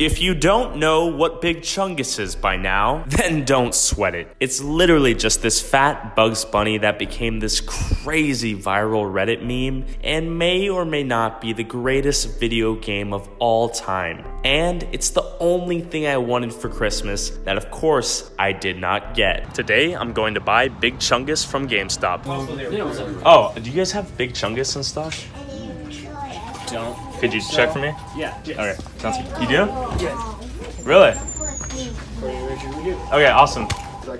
If you don't know what Big Chungus is by now, then don't sweat it. It's literally just this fat Bugs Bunny that became this crazy viral Reddit meme and may or may not be the greatest video game of all time. And it's the only thing I wanted for Christmas that of course I did not get. Today I'm going to buy Big Chungus from GameStop. Oh, do you guys have Big Chungus in stock? Don't. Could you check for me? Yeah. Okay, sounds good. You do? Yeah. Really? Okay, awesome.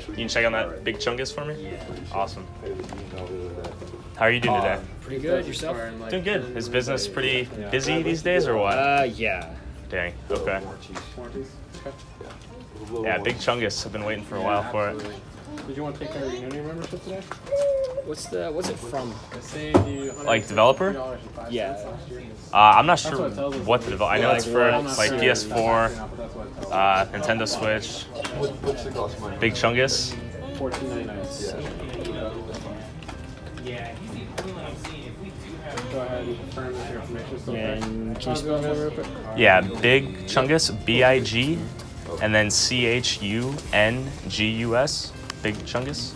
You can check on that Big Chungus for me? Yeah. Awesome. How are you doing today? Pretty good. Yourself? Doing good. Is business pretty busy these days or what? Yeah. Dang, okay. Yeah, Big Chungus. I've been waiting for a while for it. Did you want to take care of your Unity membership today? What's it from? Like developer? Yeah. I'm not sure what the developer. I know it's for like PS4, Nintendo Switch. What's the cost, Mike? Big Chungus. $14.99. Yeah. Go ahead and confirm this information. And can you spell that real quick? Yeah, Big Chungus, B-I-G, and then C-H-U-N-G-U-S. Big Chungus.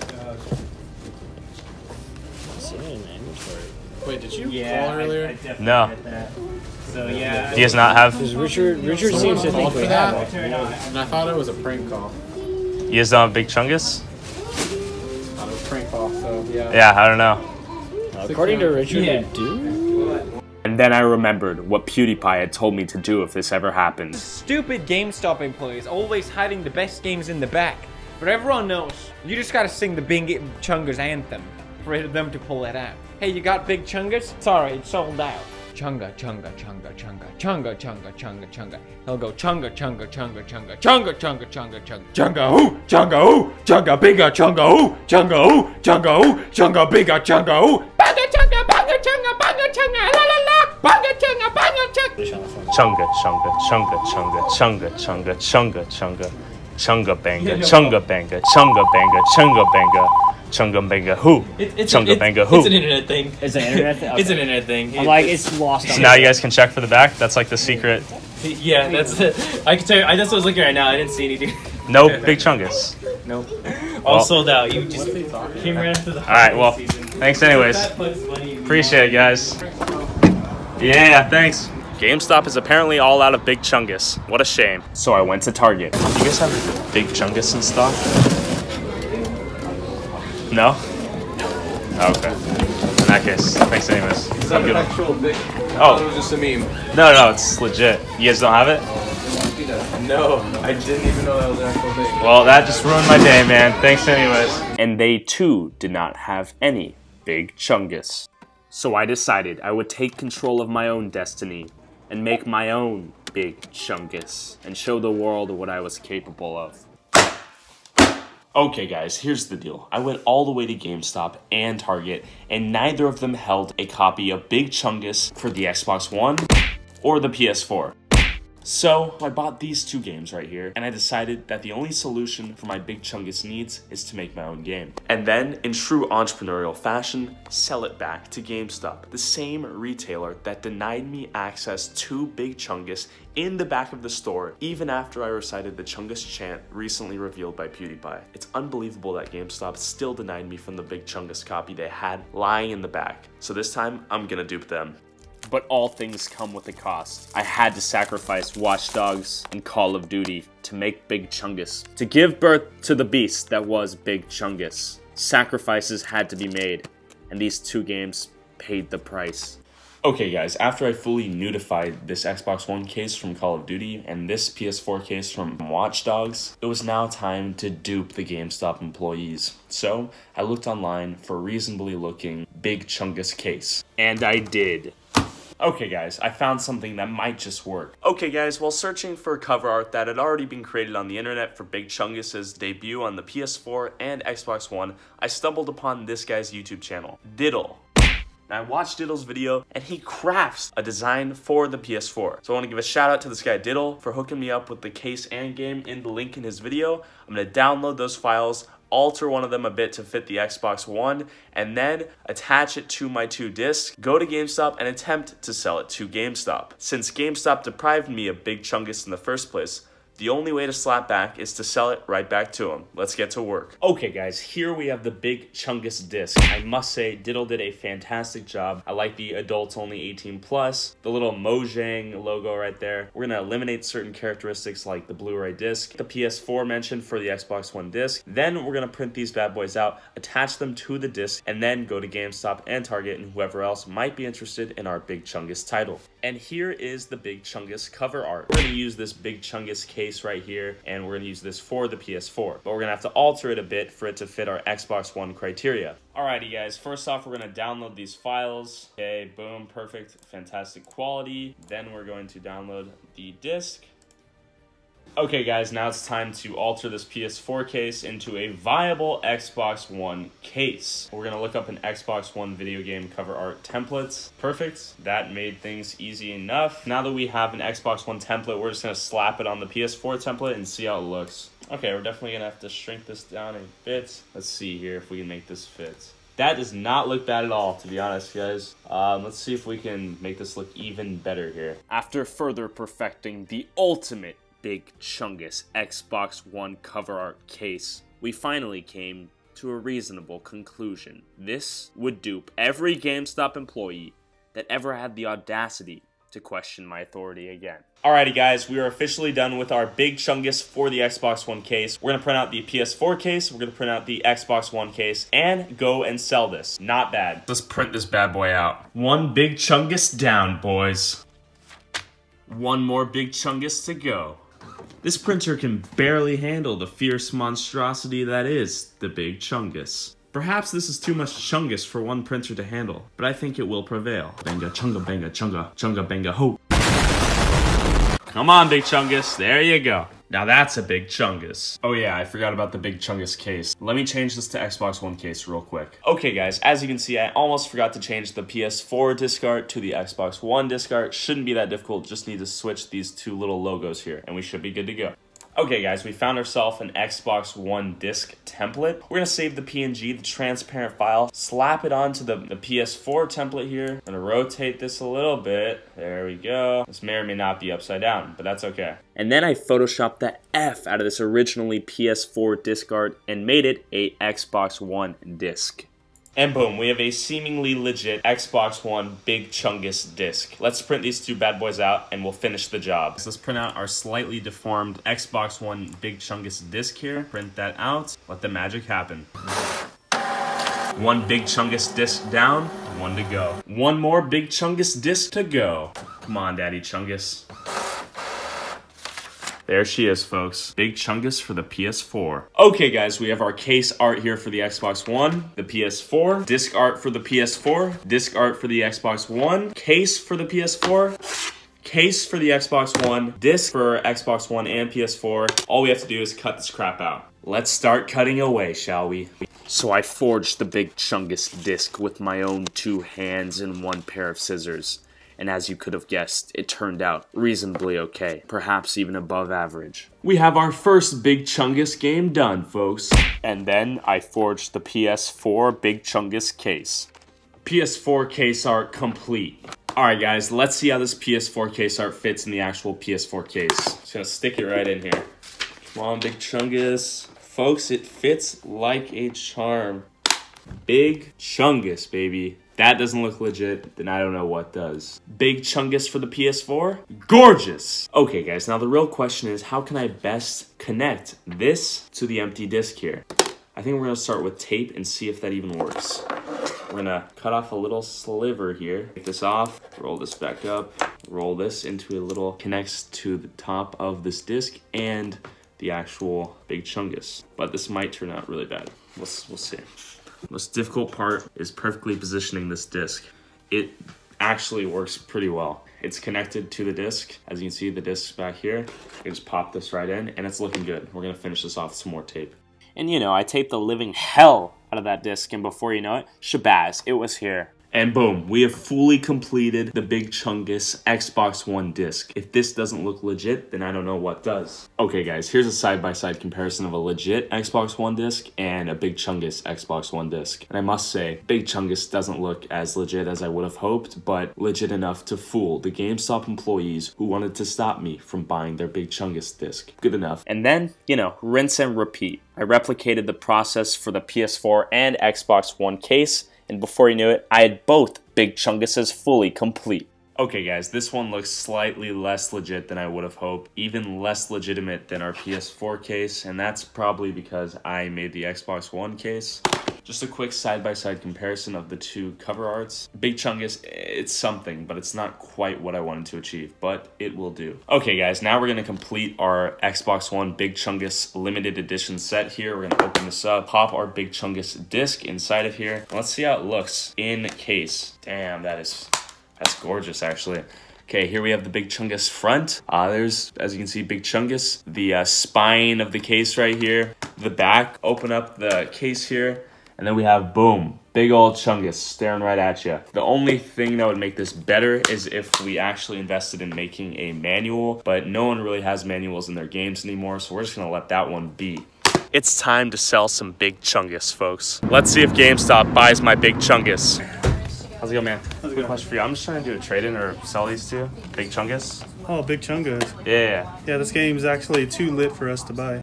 Wait, did you call earlier? No. So yeah. He does not have. Richard seems to think we have it. And I thought it was a prank call. You guys don't have Big Chungus? I thought it was a prank call, so yeah. Yeah, I don't know. According to Richard, Yeah. we do. And then I remembered what PewDiePie had told me to do if this ever happened. Stupid GameStop employees always hiding the best games in the back. But everyone knows, you just gotta sing the Big Chungus anthem for them to pull it out. Hey, you got Big Chungus? Sorry, it's sold out. Chunga, chunga, chunga, chunga, chunga, chunga, chunga, chunga. He'll go chunga, chunga, chunga, chunga, chunga, chunga, chunga, chunga. Chunga, ooh, chunga, ooh, chunga, bigga, chunga, ooh, chunga, ooh, chunga, ooh, chunga, bigga, chunga, ooh. Banga, chunga, banga, chunga, banga, chunga, la la la. Banga, chunga, banga, chunga. Chunga, chunga, chunga, chunga, chunga, chunga, chunga, chunga. Chunga banga, chunga banga, chunga banga, chunga banga. Chunga banga who? Chunga banga who? It's an internet thing. It's an internet thing? Okay. It's an internet thing. I'm like, it's lost on So now you guys can check for the back. That's like the secret. Yeah, that's it. I can tell you, that's what I was looking at right now. I didn't see anything. No Big Chungus. Nope. All sold out. You just came right after the Alright, well, season. thanks anyways. Appreciate it, guys. Yeah, thanks. GameStop is apparently all out of Big Chungus. What a shame. So I went to Target. Do you guys have Big Chungus in stock? No? Okay. In that case, thanks anyways. Is that an actual big? Oh. It was just a meme. No, it's legit. You guys don't have it? No, I didn't even know that was an actual thing. Well, that just ruined my day, man. Thanks anyways. And they too did not have any Big Chungus. So I decided I would take control of my own destiny and make my own Big Chungus and show the world what I was capable of. Okay guys, here's the deal. I went all the way to GameStop and Target, and neither of them held a copy of Big Chungus for the Xbox One or the PS4. So I bought these two games right here, and I decided that the only solution for my Big Chungus needs is to make my own game. And then, in true entrepreneurial fashion, sell it back to GameStop, the same retailer that denied me access to Big Chungus in the back of the store, even after I recited the Chungus chant recently revealed by PewDiePie. It's unbelievable that GameStop still denied me from the Big Chungus copy they had lying in the back. So this time, I'm gonna dupe them. But all things come with a cost. I had to sacrifice Watch Dogs and Call of Duty to make Big Chungus. To give birth to the beast that was Big Chungus. Sacrifices had to be made, and these two games paid the price. Okay guys, after I fully nudified this Xbox One case from Call of Duty and this PS4 case from Watch Dogs, it was now time to dupe the GameStop employees. So I looked online for a reasonably looking Big Chungus case. And I did. Okay guys, I found something that might just work. Okay guys, while searching for cover art that had already been created on the internet for Big Chungus's debut on the PS4 and Xbox One, I stumbled upon this guy's YouTube channel, Diddle. And I watched Diddle's video, and he crafts a design for the PS4. So I want to give a shout out to this guy Diddle for hooking me up with the case and game in the link in his video. I'm going to download those files, alter one of them a bit to fit the Xbox One, and then attach it to my 2 discs, go to GameStop, and attempt to sell it to GameStop. Since GameStop deprived me of Big Chungus in the first place, the only way to slap back is to sell it right back to him. Let's get to work. Okay guys, here we have the Big Chungus disc. I must say, Diddle did a fantastic job. I like the adults only 18 plus, the little Mojang logo right there. We're gonna eliminate certain characteristics like the Blu-ray disc, the PS4 mentioned for the Xbox One disc. Then we're gonna print these bad boys out, attach them to the disc, and then go to GameStop and Target and whoever else might be interested in our Big Chungus title. And here is the Big Chungus cover art. We're gonna use this Big Chungus case right here, and we're gonna use this for the PS4, but we're gonna have to alter it a bit for it to fit our Xbox One criteria. Alrighty guys, first off, we're gonna download these files. Okay, boom, perfect, fantastic quality. Then we're going to download the disc. Okay guys, now it's time to alter this PS4 case into a viable Xbox One case. We're gonna look up an Xbox One video game cover art templates. Perfect, that made things easy enough. Now that we have an Xbox One template, we're just gonna slap it on the PS4 template and see how it looks. Okay, we're definitely gonna have to shrink this down a bit. Let's see here if we can make this fit. That does not look bad at all, to be honest, guys. Let's see if we can make this look even better here. After further perfecting the ultimate Big Chungus Xbox One cover art case, we finally came to a reasonable conclusion. This would dupe every GameStop employee that ever had the audacity to question my authority again. Alrighty guys, we are officially done with our Big Chungus for the Xbox One case. We're gonna print out the PS4 case, we're gonna print out the Xbox One case, and go and sell this. Not bad. Let's print this bad boy out. One Big Chungus down, boys. One more Big Chungus to go. This printer can barely handle the fierce monstrosity that is the Big Chungus. Perhaps this is too much Chungus for one printer to handle, but I think it will prevail. Banga chunga banga chunga, chunga banga ho. Come on, Big Chungus, there you go. Now that's a Big Chungus. Oh yeah, I forgot about the Big Chungus case. Let me change this to Xbox One case real quick. Okay guys, as you can see, I almost forgot to change the PS4 disc art to the Xbox One disc art. Shouldn't be that difficult, just need to switch these 2 little logos here, and we should be good to go. Okay guys, we found ourselves an Xbox One disc template. We're gonna save the PNG, the transparent file, slap it onto the PS4 template here. I'm gonna rotate this a little bit. There we go. This may or may not be upside down, but that's okay. And then I photoshopped the F out of this originally PS4 disc art and made it a Xbox One disc. And boom, we have a seemingly legit Xbox One Big Chungus disc. Let's print these 2 bad boys out and we'll finish the job. So let's print out our slightly deformed Xbox One Big Chungus disc here. Print that out. Let the magic happen. One Big Chungus disc down, 1 to go. One more Big Chungus disc to go. Come on, Daddy Chungus. There she is, folks. Big Chungus for the PS4. Okay, guys, we have our case art here for the Xbox One, the PS4, disc art for the PS4, disc art for the Xbox One, case for the PS4, case for the Xbox One, disc for Xbox One and PS4. All we have to do is cut this crap out. Let's start cutting away, shall we? So I forged the Big Chungus disc with my own 2 hands and 1 pair of scissors. And as you could have guessed, it turned out reasonably okay, perhaps even above average. We have our first Big Chungus game done, folks. And then I forged the PS4 Big Chungus case. PS4 case art complete. Alright guys, let's see how this PS4 case art fits in the actual PS4 case. Just gonna stick it right in here. Come on, Big Chungus. Folks, it fits like a charm. Big Chungus, baby. That doesn't look legit, then I don't know what does. Big Chungus for the PS4? Gorgeous! Okay guys, now the real question is, how can I best connect this to the empty disc here? I think we're gonna start with tape and see if that even works. We're gonna cut off a little sliver here, take this off, roll this back up, roll this into a little, connects to the top of this disc and the actual Big Chungus. But this might turn out really bad. We'll see. The most difficult part is perfectly positioning this disc. It actually works pretty well. It's connected to the disc. As you can see, the disc's back here. You can just pop this right in, and it's looking good. We're gonna finish this off with some more tape. And you know, I taped the living hell out of that disc, and before you know it, shabazz, it was here. And boom, we have fully completed the Big Chungus Xbox One disc. If this doesn't look legit, then I don't know what does. Okay guys, here's a side-by-side comparison of a legit Xbox One disc and a Big Chungus Xbox One disc. And I must say, Big Chungus doesn't look as legit as I would have hoped, but legit enough to fool the GameStop employees who wanted to stop me from buying their Big Chungus disc. Good enough. And then, you know, rinse and repeat. I replicated the process for the PS4 and Xbox One case, and before you knew it, I had both Big Chunguses fully complete. Okay guys, this one looks slightly less legit than I would have hoped, even less legitimate than our PS4 case, and that's probably because I made the Xbox One case. Just a quick side-by-side comparison of the two cover arts. Big Chungus, it's something, but it's not quite what I wanted to achieve, but it will do. Okay guys, now we're gonna complete our Xbox One Big Chungus limited edition set here. We're gonna open this up, pop our Big Chungus disc inside of here. Let's see how it looks in case. Damn, that's gorgeous actually. Okay, here we have the Big Chungus front. There's, as you can see, Big Chungus. The spine of the case right here. The back, open up the case here. And then we have, boom, big old Chungus staring right at you. The only thing that would make this better is if we actually invested in making a manual, but no one really has manuals in their games anymore, so we're just gonna let that one be. It's time to sell some Big Chungus, folks. Let's see if GameStop buys my Big Chungus. How's it going, man? Quick question for you. I'm just trying to do a trade-in or sell these two. Big Chungus. Oh, Big Chungus. Yeah. Yeah, this game's actually too lit for us to buy.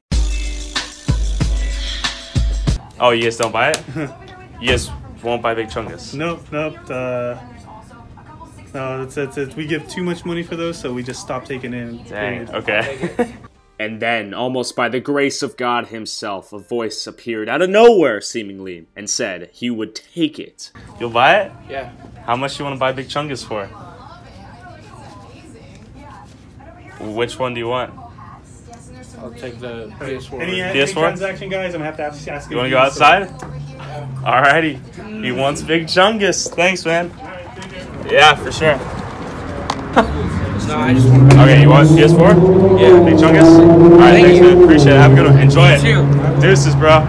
Oh, you guys don't buy it? You guys won't buy Big Chungus? Nope. No, we give too much money for those, so we just stop taking in. Dang, okay. And then, almost by the grace of God himself, a voice appeared out of nowhere, seemingly, and said he would take it. You'll buy it? Yeah. How much do you want to buy Big Chungus for? Which one do you want? I'll take the PS4. Any PS4? transaction, guys? I'm gonna have to ask you. You want to go outside? Alrighty. He wants Big Chungus. Thanks, man. Yeah, for sure. No, I just want to. Okay, you want PS4? Yeah. Big Chungus? Alright, thanks, man. Appreciate it. Have a good one. Enjoy it. You too. Deuces, bro.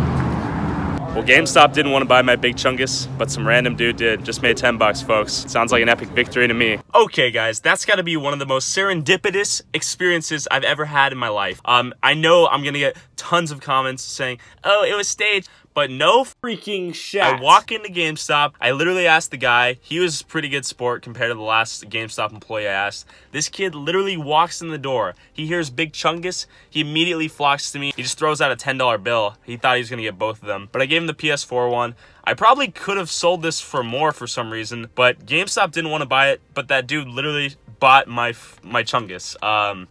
Well, GameStop didn't want to buy my Big Chungus, but some random dude did. Just made 10 bucks, folks. Sounds like an epic victory to me. Okay, guys, that's got to be one of the most serendipitous experiences I've ever had in my life. I know I'm going to get tons of comments saying, oh, it was staged. But no freaking shit. I walk into GameStop. I literally asked the guy. He was a pretty good sport compared to the last GameStop employee I asked. This kid literally walks in the door. He hears Big Chungus. He immediately flocks to me. He just throws out a $10 bill. He thought he was going to get both of them. But I gave him the PS4 one. I probably could have sold this for more for some reason, but GameStop didn't want to buy it, but that dude literally bought my Chungus.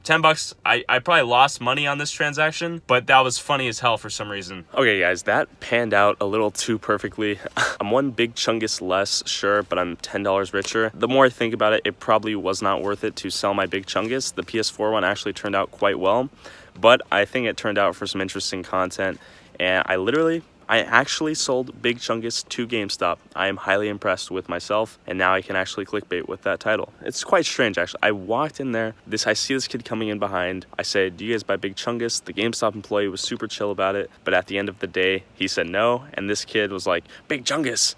10 bucks, I probably lost money on this transaction, but that was funny as hell for some reason. Okay guys, that panned out a little too perfectly. I'm one Big Chungus less, sure, but I'm $10 richer. The more I think about it, it probably was not worth it to sell my Big Chungus. The PS4 one actually turned out quite well, but I think it turned out for some interesting content, and I actually sold Big Chungus to GameStop. I am highly impressed with myself, and now I can actually clickbait with that title. It's quite strange, actually. I walked in there, I see this kid coming in behind. I said, do you guys buy Big Chungus? The GameStop employee was super chill about it, but at the end of the day, he said no, and this kid was like, Big Chungus,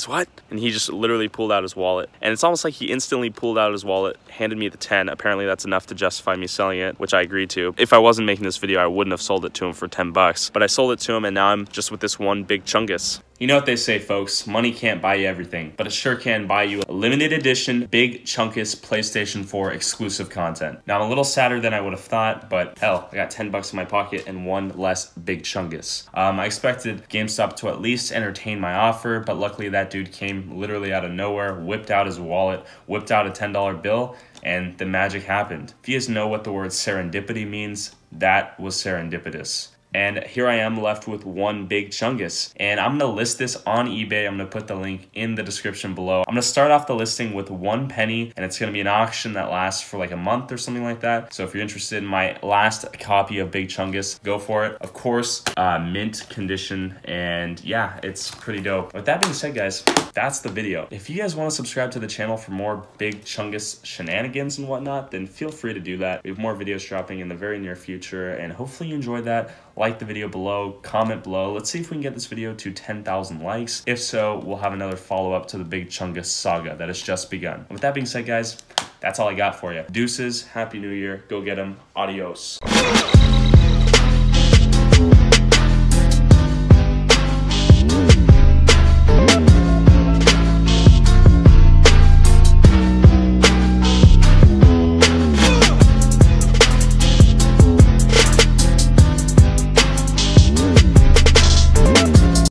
what? And he just literally pulled out his wallet. And it's almost like he instantly pulled out his wallet, handed me the 10. Apparently that's enough to justify me selling it, which I agreed to. If I wasn't making this video, I wouldn't have sold it to him for 10 bucks. But I sold it to him, and now I'm just with this one Big Chungus. You know what they say, folks, money can't buy you everything, but it sure can buy you a limited edition Big Chungus PlayStation 4 exclusive content. Now, I'm a little sadder than I would have thought, but hell, I got 10 bucks in my pocket and one less Big Chungus. I expected GameStop to at least entertain my offer, but luckily that dude came literally out of nowhere, whipped out his wallet, whipped out a $10 bill, and the magic happened. If you guys know what the word serendipity means, that was serendipitous. And here I am left with one Big Chungus. And I'm gonna list this on eBay. I'm gonna put the link in the description below. I'm gonna start off the listing with 1 penny, and it's gonna be an auction that lasts for like a month or something like that. So if you're interested in my last copy of Big Chungus, go for it. Of course, mint condition, and yeah, it's pretty dope. With that being said, guys, that's the video. If you guys wanna subscribe to the channel for more Big Chungus shenanigans and whatnot, then feel free to do that. We have more videos dropping in the very near future, and hopefully you enjoyed that. like the video below, comment below. Let's see if we can get this video to 10,000 likes. If so, we'll have another follow-up to the Big Chungus saga that has just begun. And with that being said, guys, that's all I got for you. Deuces, Happy New Year, go get 'em, adios.